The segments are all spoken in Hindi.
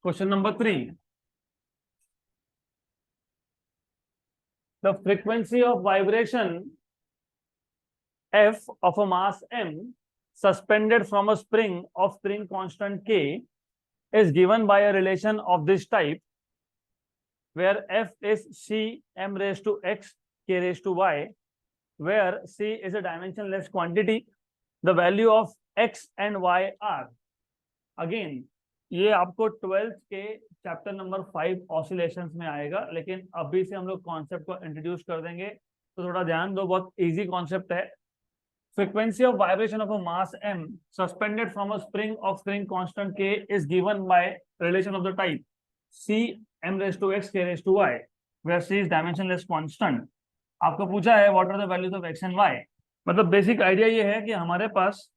Question number 3. The frequency of vibration F of a mass m suspended from a spring of spring constant K is given by a relation of this type, where F is C m raised to x k raised to y, where C is a dimensionless quantity. The value of x and y are. Again, ये आपको 12th के चैप्टर नंबर 5 ऑसिलेशंस में आएगा, लेकिन अभी से हम लोग कॉन्सेप्ट को इंट्रोड्यूस कर देंगे, तो थोड़ा ध्यान दो, बहुत इजी कॉन्सेप्ट है. Frequency of vibration of a mass m suspended from a spring of spring constant k is given by relation of the type c m raised to x k raised to y, where c is dimensionless constant. आपको पूछा है what are the values of x and y. मतलब बेसिक आइडिया ये है कि हमारे पास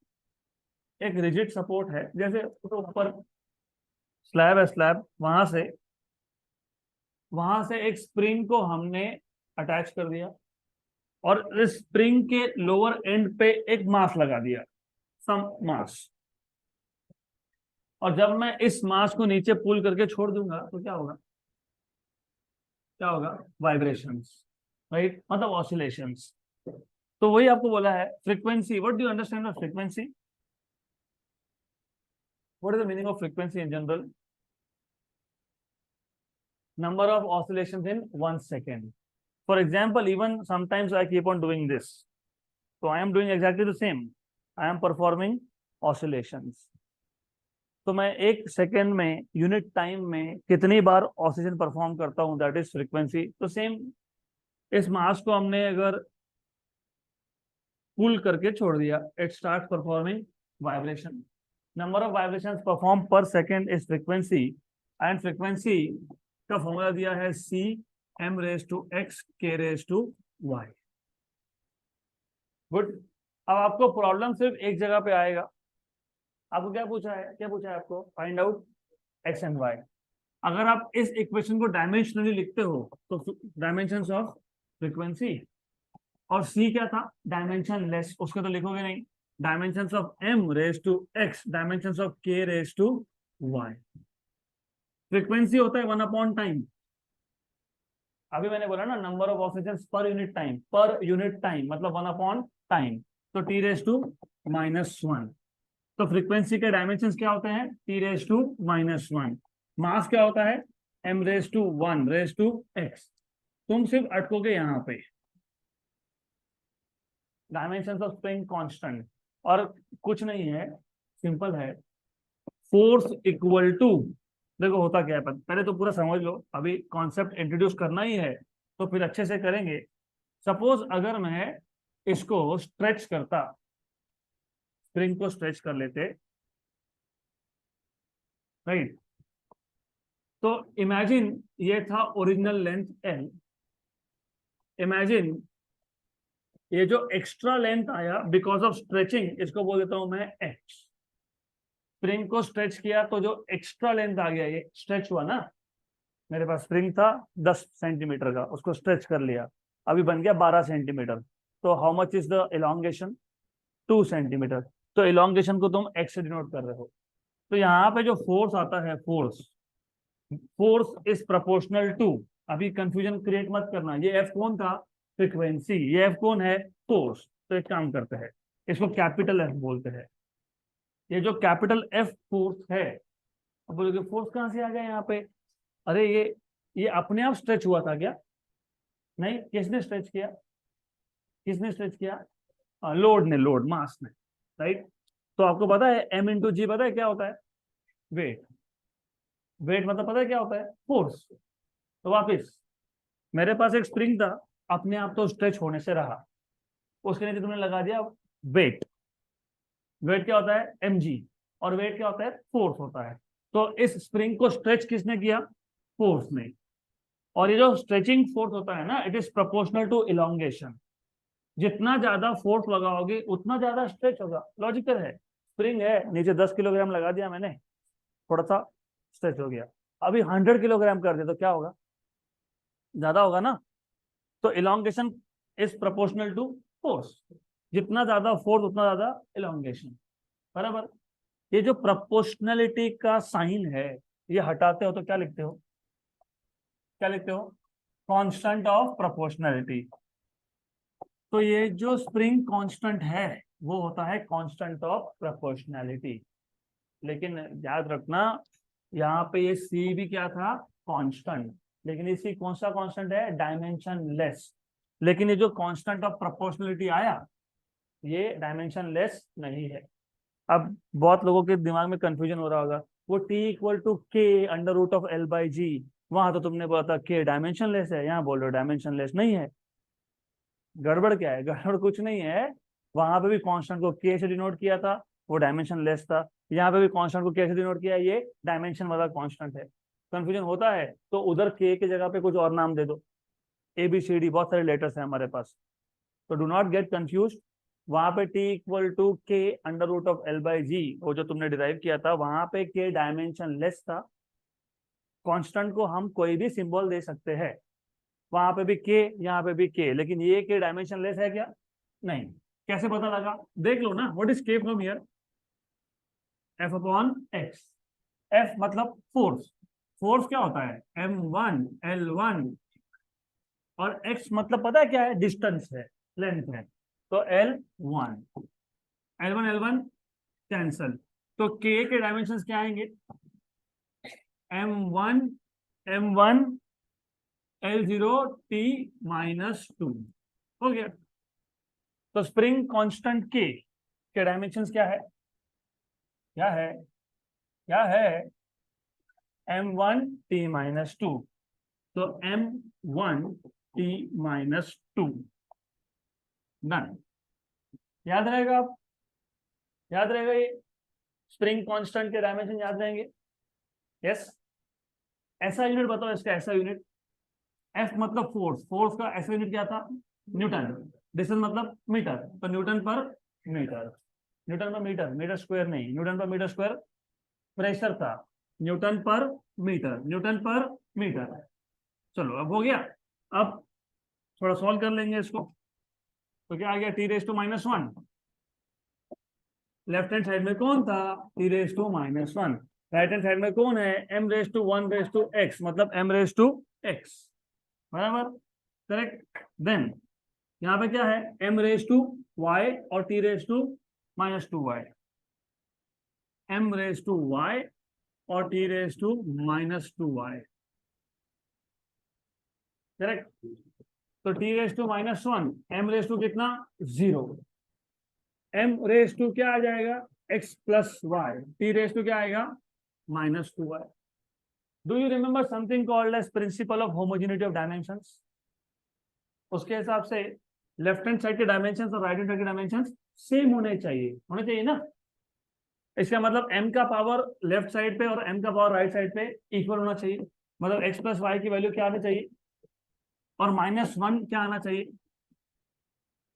एक रिजिड सपोर्ट है, जैसे तो ऊपर स्लैब है, स्लैब वहां से एक स्प्रिंग को हमने अटैच कर दिया और इस स्प्रिंग के लोअर एंड पे एक मास लगा दिया, सम मास. और जब मैं इस मास को नीचे पुल करके छोड़ दूंगा तो क्या होगा? वाइब्रेशंस, राइट, मतलब ऑसिलेशंस. तो वही आपको बोला है frequency. What do you understand of frequency? What is the meaning of frequency in general? Number of oscillations in 1 second. For example, even sometimes I keep on doing this. So I am doing exactly the same. I am performing oscillations. तो मैं 1 सेकेंड में, यूनिट टाइम में कितनी बार ऑसिलेशन परफॉर्म करता हूँ, दैट इज फ्रीक्वेंसी. तो सेम, इस मास को हमने अगर पुल करके छोड़ दिया, it start performing vibration. Number of vibrations perform per second is frequency, and frequency का फॉर्मूला दिया है C M raise to X K raise to Y. Good. अब आपको प्रॉब्लम सिर्फ एक जगह पे आएगा. आपको क्या पूछा है आपको? Find out x and y. अगर आप इस इक्वेशन को डायमेंशनली लिखते हो तो डायमेंशंस ऑफ फ्रीक्वेंसी, और सी क्या था? Dimensionless. उसको तो लिखोगे नहीं. Dimensions of m raise to x, dimensions of k raise to y. Frequency होता है 1 अपॉन टाइम. अभी मैंने बोला ना, number of oscillations per unit time मतलब 1 अपॉन टाइम. तो t रेज टू -1. तो फ्रीक्वेंसी के डायमेंशंस क्या होते हैं? t raise to -1. मास क्या होता है? m raise to 1 raise to x. तुम सिर्फ अटकोगे यहाँ पे. डायमेंशंस ऑफ स्प्रिंग कांस्टेंट, और कुछ नहीं है, सिंपल है. फोर्स इक्वल टू, देखो होता क्या है, पहले तो पूरा समझ लो, अभी कॉन्सेप्ट इंट्रोड्यूस करना ही है तो फिर अच्छे से करेंगे. सपोज अगर मैं इसको स्ट्रेच करता, स्प्रिंग को स्ट्रेच कर लेते, राइट. तो इमेजिन ये था ओरिजिनल लेंथ L. इमेजिन ये जो एक्स्ट्रा लेंथ आया बिकॉज ऑफ स्ट्रेचिंग, इसको बोल देता हूं मैं h. स्प्रिंग को स्ट्रेच किया तो जो एक्स्ट्रा लेंथ आ गया, ये स्ट्रेच हुआ ना. मेरे पास स्प्रिंग था 10 सेंटीमीटर का, उसको स्ट्रेच कर लिया, अभी बन गया 12 सेंटीमीटर. तो how much is the elongation? 2 centimetre. तो इलॉन्गेशन को तुम x से डिनोट कर रहे हो. तो यहाँ पे जो फोर्स आता है, फोर्स इज प्रोपोर्शनल टू, अभी कंफ्यूजन क्रिएट मत करना, ये F कौन था? फ्रीक्वेंसी. ये F कौन है? फोर्स. तो एक काम करते हैं, इसको कैपिटल F बोलते हैं. ये जो कैपिटल F फोर्स है, अब बोलोगे फोर्स कहां से आ गया यहाँ पे? अरे ये अपने आप स्ट्रेच हुआ था क्या? नहीं. किसने स्ट्रेच किया? लोड ने, मास ने, राइट. तो आपको पता है m इंटू जी, पता है क्या होता है? वेट मतलब पता है क्या होता है? फोर्स. तो वापिस, मेरे पास एक स्प्रिंग था, अपने आप तो स्ट्रेच होने से रहा, उसके नीचे तुमने लगा दिया वेट. वेट क्या होता है? mg. और वेट क्या होता है? फोर्स होता है. तो इस स्प्रिंग को स्ट्रेच किसने किया? फोर्स ने. और ये जो स्ट्रेचिंग फोर्स होता है ना, it is proportional to elongation. जितना ज्यादा फोर्स लगाओगे उतना ज्यादा स्ट्रेच होगा. लॉजिकल है. स्प्रिंग है, नीचे 10 किलोग्राम लगा दिया मैंने, थोड़ा सा स्ट्रेच हो गया. अभी 100 किलोग्राम कर दिया तो क्या होगा? ज्यादा होगा ना. तो elongation is proportional to force. जितना ज्यादा फोर्स उतना ज्यादा इलॉन्गेशन, बराबर. ये जो प्रोपोर्शनलिटी का साइन है, ये हटाते हो तो क्या लिखते हो, क्या लिखते हो, कांस्टेंट ऑफ प्रोपोर्शनैलिटी। तो ये जो स्प्रिंग कांस्टेंट है वो होता है कांस्टेंट ऑफ प्रोपोर्शनैलिटी। लेकिन याद रखना यहाँ पे ये सी भी क्या था, कांस्टेंट, लेकिन इसी कौन सा कांस्टेंट है, डायमेंशन लेस। लेकिन ये जो कांस्टेंट ऑफ प्रोपोर्शनैलिटी आया ये डायमेंशन लेस नहीं है। अब बहुत लोगों के दिमाग में कंफ्यूजन हो रहा होगा, वो T equal to K under root of L by G, वहां तो तुमने बोला था के डायमेंशन लेस है, यहाँ बोल रहे हो डायमेंशन लेस नहीं है। गड़बड़ क्या है, गड़बड़ कुछ नहीं है। वहां पे भी कांस्टेंट को के से डिनोट किया था, वो डायमेंशन लेस था। यहाँ पे भी कांस्टेंट को के से डिनोट किया, ये डायमेंशन वाला कांस्टेंट है। कंफ्यूजन होता है तो उधर के की जगह पे कुछ और नाम दे दो, ए बी सी डी बहुत सारे लेटर्स हैं हमारे पास, तो डू नॉट गेट कंफ्यूज। वहां पे T equal to K under root of L by G, वो जो तुमने डिराइव किया था वहां पे के डायमेंशन लेस था। कांस्टेंट को हम कोई भी सिंबल दे सकते हैं, वहां पे भी के यहाँ पे भी के, लेकिन ये के डायमेंशन लेस है क्या, नहीं। कैसे पता लगा, देख लो ना, व्हाट इज के from here, F upon x. F मतलब फोर्स, फोर्स क्या होता है m1 L1, और एक्स मतलब पता है क्या है, डिस्टेंस है, लेंथ है, तो L1 कैंसल। तो के डायमेंशंस क्या आएंगे, m1 L0 T-2 हो गया। तो स्प्रिंग कांस्टेंट के डायमेंशंस क्या है, क्या है, क्या है, m1 T-2, तो m1 T-2 डन। याद रहेगा, आप याद रहेगा ये स्प्रिंग कांस्टेंट के डायमेंशन याद रहेंगे, यस। ऐसा यूनिट बताओ इसका, ऐसा यूनिट, एफ मतलब फोर्स, फोर्स का ऐसा यूनिट क्या था, न्यूटन। डिस्टेंस मतलब मीटर, तो न्यूटन पर मीटर, न्यूटन पर मीटर, मीटर स्क्वायर नहीं, न्यूटन पर मीटर स्क्वायर प्रेशर था, न्यूटन पर मीटर, न्यूटन पर मीटर। चलो अब हो गया। अब थोड़ा सॉल्व कर लेंगे इसको, तो क्या आ गया, T⁻⁻1। लेफ्ट हैंड साइड में कौन था, T⁻⁻1। राइट हैंड साइड में कौन है, m⁻⁻x, मतलब m⁻x, बराबर, करेक्ट। देन यहाँ पे क्या है, m⁻y और T⁻⁻2y, m⁻y और T⁻⁻2y, करेक्ट। तो T⁻⁻1 m⁻2 कितना, 0, m⁻2 क्या आ जाएगा, x प्लस वाई, T⁻2 क्या आएगा, -2y। Do you remember something called as principle of homogeneity of dimensions. उसके हिसाब से लेफ्ट हैंड साइड के डायमेंशंस और राइट हैंड साइड के डायमेंशंस सेम होने चाहिए ना। इसका मतलब m का पावर लेफ्ट साइड पे और m का पावर राइट साइड पे इक्वल होना चाहिए, मतलब x प्लस वाई की वैल्यू क्या आनी चाहिए, और -1 क्या आना चाहिए।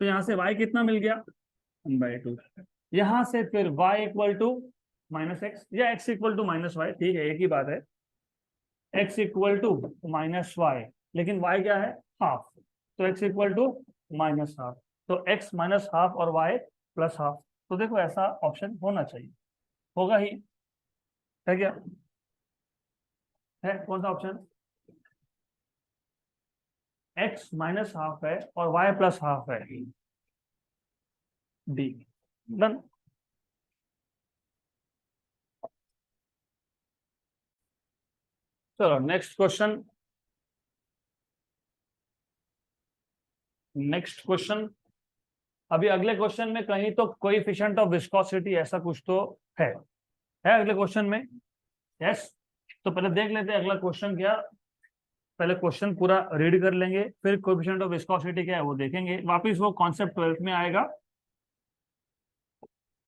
तो यहाँ से y कितना मिल गया, 1/2। यहाँ से फिर y इक्वल टू -x या x इक्वल टू -y, ठीक है एक ही बात है, x इक्वल टू -y, लेकिन y क्या है, हाफ, तो x इक्वल टू -½ तो x -½ और y +½ तो देखो ऐसा ऑप्शन होना चाहिए, होगा ही, है क्या, है कौन सा ऑप्शन, x -½ है और y +½ है, डी, डन। चलो नेक्स्ट क्वेश्चन, नेक्स्ट क्वेश्चन। अभी अगले क्वेश्चन में कहीं तो कोएफिशिएंट ऑफ विस्कोसिटी ऐसा कुछ तो है अगले क्वेश्चन में, यस। तो पहले देख लेते हैं अगला क्वेश्चन क्या, पहले क्वेश्चन पूरा रीड कर लेंगे, फिर कोएफिशिएंट ऑफ विस्कोसिटी क्या है वो देखेंगे, वापिस वो कॉन्सेप्ट 12th में आएगा,